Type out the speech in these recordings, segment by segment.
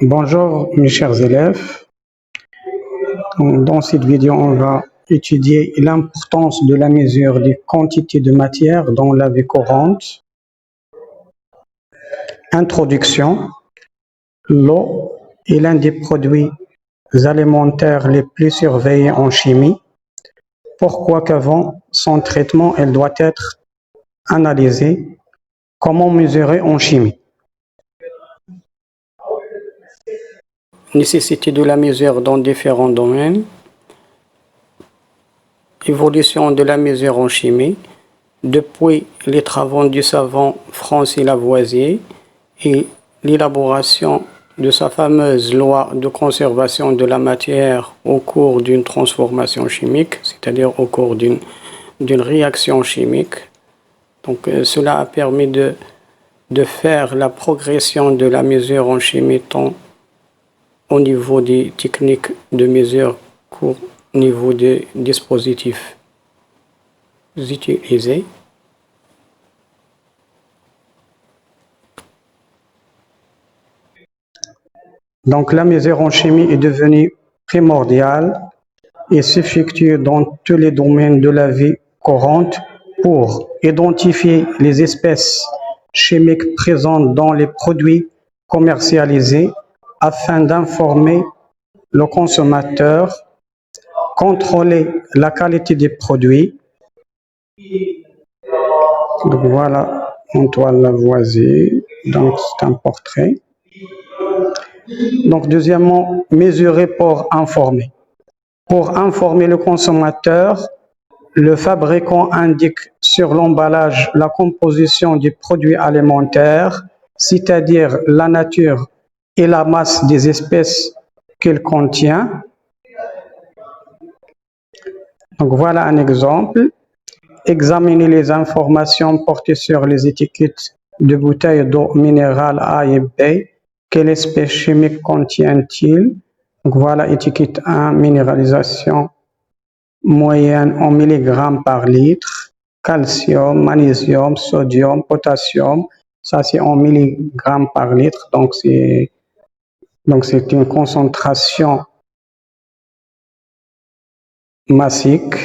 Bonjour mes chers élèves, dans cette vidéo on va étudier l'importance de la mesure des quantités de matière dans la vie courante. Introduction. L'eau est l'un des produits alimentaires les plus surveillés en chimie. Pourquoi qu'avant son traitement elle doit être analysée? Comment mesurer en chimie? Nécessité de la mesure dans différents domaines. Évolution de la mesure en chimie. Depuis les travaux du savant Francis Lavoisier et l'élaboration de sa fameuse loi de conservation de la matière au cours d'une transformation chimique, c'est-à-dire au cours d'une réaction chimique. Donc, cela a permis de faire la progression de la mesure en chimie tant au niveau des techniques de mesure qu'au niveau des dispositifs utilisés. Donc la mesure en chimie est devenue primordiale et s'effectue dans tous les domaines de la vie courante pour identifier les espèces chimiques présentes dans les produits commercialisés afin d'informer le consommateur, contrôler la qualité des produits. Donc voilà Antoine Lavoisier, donc c'est un portrait. Donc deuxièmement, mesurer pour informer. Pour informer le consommateur, le fabricant indique sur l'emballage la composition du produit alimentaire, c'est-à-dire la nature et la masse des espèces qu'il contient. Donc voilà un exemple. Examiner les informations portées sur les étiquettes de bouteilles d'eau minérale A et B. Quelle espèce chimique contient-il? Donc voilà étiquette 1, minéralisation moyenne en milligrammes par litre. Calcium, magnésium, sodium, potassium. Ça c'est en milligrammes par litre. Donc c'est une concentration massique.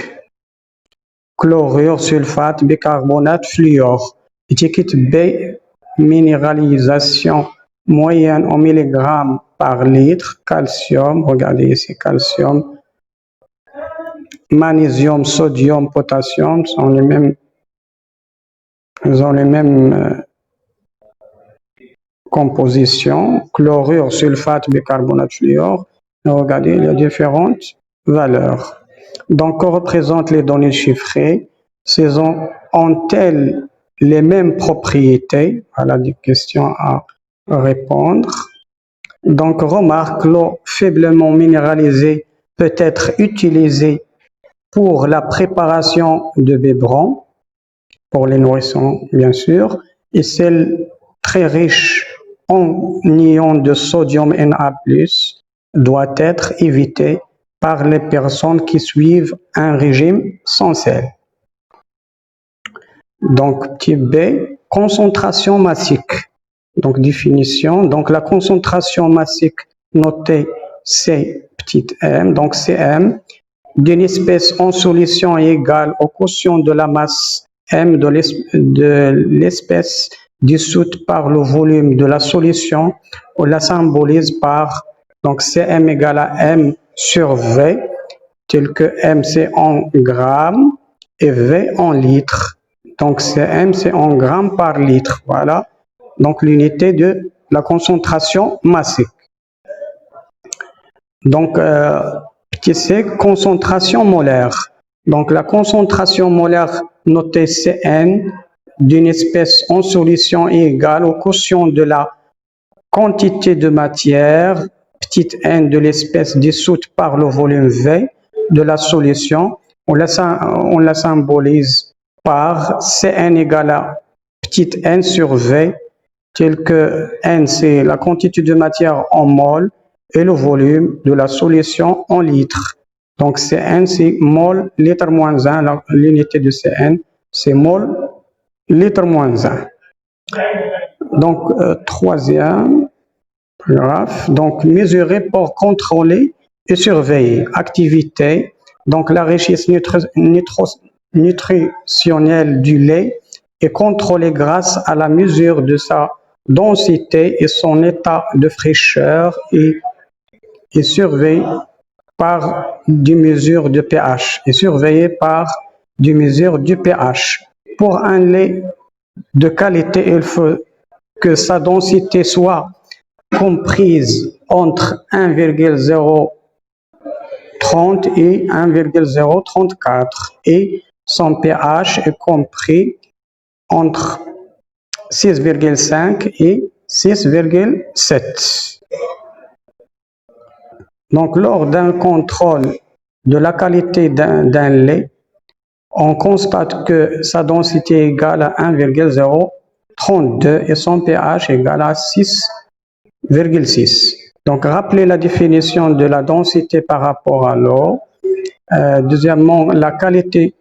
Chlorure, sulfate, bicarbonate, fluor. Étiquette B, minéralisation moyenne en milligrammes par litre. Calcium, regardez ici, calcium. Magnésium, sodium, potassium sont les mêmes, ils ont les mêmes compositions. Chlorure, sulfate, bicarbonate, fluor. Regardez, il y a différentes valeurs. Donc, que représentent les données chiffrées? Ces ont-elles les mêmes propriétés? Voilà des questions à répondre. Donc, remarque, l'eau faiblement minéralisée peut être utilisée pour la préparation de biberons, pour les nourrissons bien sûr, et celle très riche en ions de sodium Na+, doit être évitée par les personnes qui suivent un régime sans sel. Donc, type B, concentration massique. Donc, définition. Donc, la concentration massique notée C petit m, donc Cm, d'une espèce en solution est égale au quotient de la masse M de l'espèce dissoute par le volume de la solution. On la symbolise par donc Cm égale à M sur V, tel que M c'est en grammes et V en litres. Donc Cm c'est en grammes par litre. Voilà. Donc l'unité de la concentration massique. Donc petit c, concentration molaire. Donc la concentration molaire notée Cn d'une espèce en solution est égale au quotient de la quantité de matière petite n de l'espèce dissoute par le volume V de la solution. On la symbolise par Cn égale à petite n sur V, tel que n c'est la quantité de matière en mol et le volume de la solution en litres. Donc Cn c'est mol litre moins 1, l'unité de Cn c'est mol litre moins 1. Donc troisième, Graphe. Donc, mesurer pour contrôler et surveiller. Activité. Donc, la richesse nutritionnelle du lait est contrôlée grâce à la mesure de sa densité et son état de fraîcheur et surveillée par des mesures de pH. Et surveillée par des mesures du pH. Pour un lait de qualité, il faut que sa densité soit comprise entre 1,030 et 1,034 et son pH est compris entre 6,5 et 6,7. Donc, lors d'un contrôle de la qualité d'un lait, on constate que sa densité est égale à 1,032 et son pH est égal à 6,6. Donc, rappelez la définition de la densité par rapport à l'eau. Deuxièmement, la qualité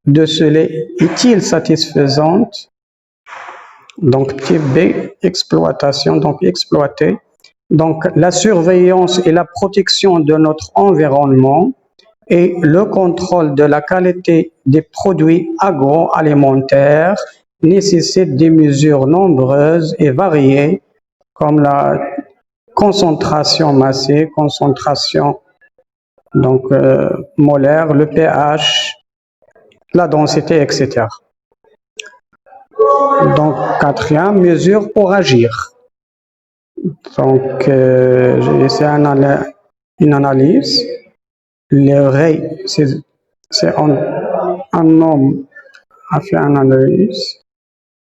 de ce lait est-il satisfaisante? Donc, type B, exploitation, donc exploiter. Donc, la surveillance et la protection de notre environnement et le contrôle de la qualité des produits agroalimentaires nécessitent des mesures nombreuses et variées comme la concentration massée, concentration donc molaire, le pH, la densité, etc. Donc, quatrième, mesure pour agir. Donc, c'est une analyse. C'est un homme a fait une analyse.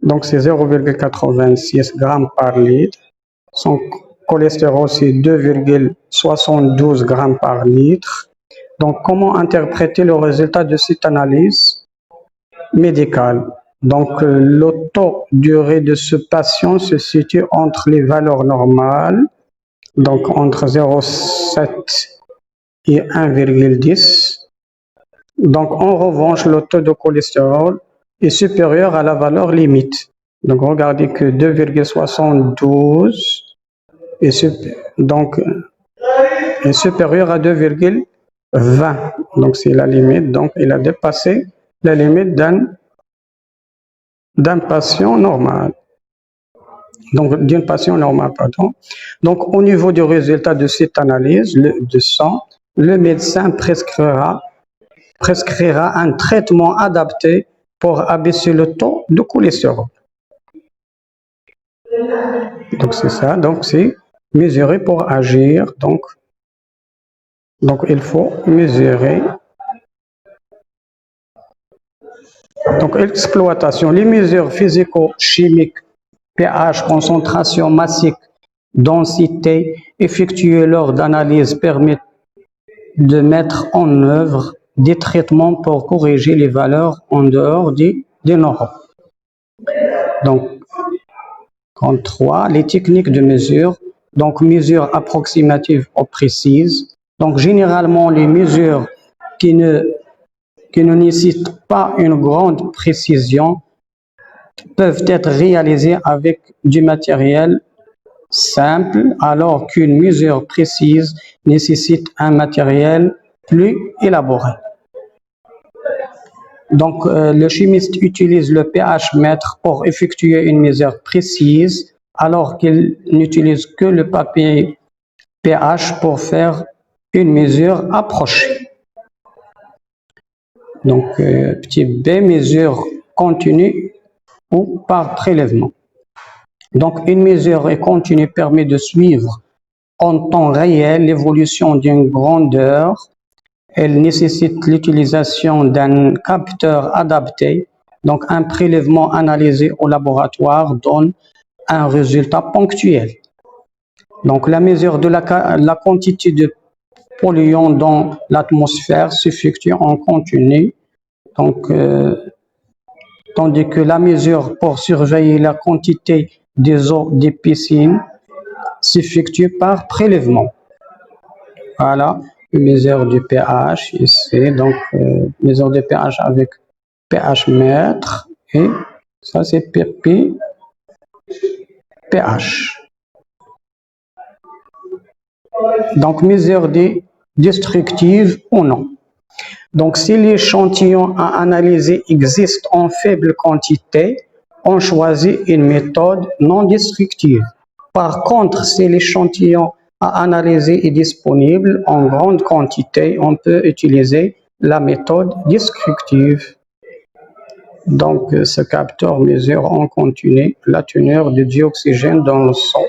Donc, c'est 0,86 grammes par litre. Son cholestérol, c'est 2,72 grammes par litre. Donc, comment interpréter le résultat de cette analyse médicale? Donc, le taux durée de ce patient se situe entre les valeurs normales, donc entre 0,7 et 1,10. Donc, en revanche, le taux de cholestérol est supérieur à la valeur limite. Donc, regardez que 2,72 est supérieur à 2,20. Donc, c'est la limite. Donc, il a dépassé la limite d'un patient normal. Donc, d'une patient normale, pardon. Donc, au niveau du résultat de cette analyse de sang, le médecin prescrira un traitement adapté pour abaisser le taux de cholestérol. Donc, c'est ça. Donc, c'est mesurer pour agir. Donc, il faut mesurer. Donc, exploitation. Les mesures physico-chimiques, pH, concentration massique, densité, effectuées lors d'analyse permettent de mettre en œuvre des traitements pour corriger les valeurs en dehors des normes. Donc, 33, les techniques de mesure. Donc, mesures approximatives ou précises. Donc, généralement, les mesures qui ne nécessitent pas une grande précision peuvent être réalisées avec du matériel simple, alors qu'une mesure précise nécessite un matériel plus élaboré. Donc, le chimiste utilise le pH mètre pour effectuer une mesure précise, alors qu'il n'utilise que le papier pH pour faire une mesure approchée. Donc, petit b, mesure continue ou par prélèvement. Donc, une mesure continue permet de suivre en temps réel l'évolution d'une grandeur. Elle nécessite l'utilisation d'un capteur adapté. Donc, un prélèvement analysé au laboratoire donne un résultat ponctuel. Donc, la mesure de la quantité de polluants dans l'atmosphère s'effectue en continu. Donc, tandis que la mesure pour surveiller la quantité des eaux des piscines s'effectue par prélèvement. Voilà, mesure du pH ici, donc mesure de pH avec pH mètre et ça c'est pH. Donc, mesure destructive ou non. Donc, si l'échantillon à analyser existe en faible quantité, on choisit une méthode non destructive. Par contre, si l'échantillon à analyser est disponible en grande quantité, on peut utiliser la méthode destructive. Donc, ce capteur mesure en continu la teneur de dioxygène dans le sang.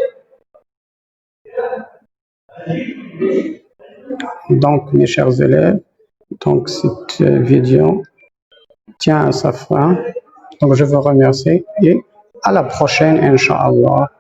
Donc, mes chers élèves, donc cette vidéo tient à sa fin. Donc, je vous remercie et à la prochaine, Inch'Allah.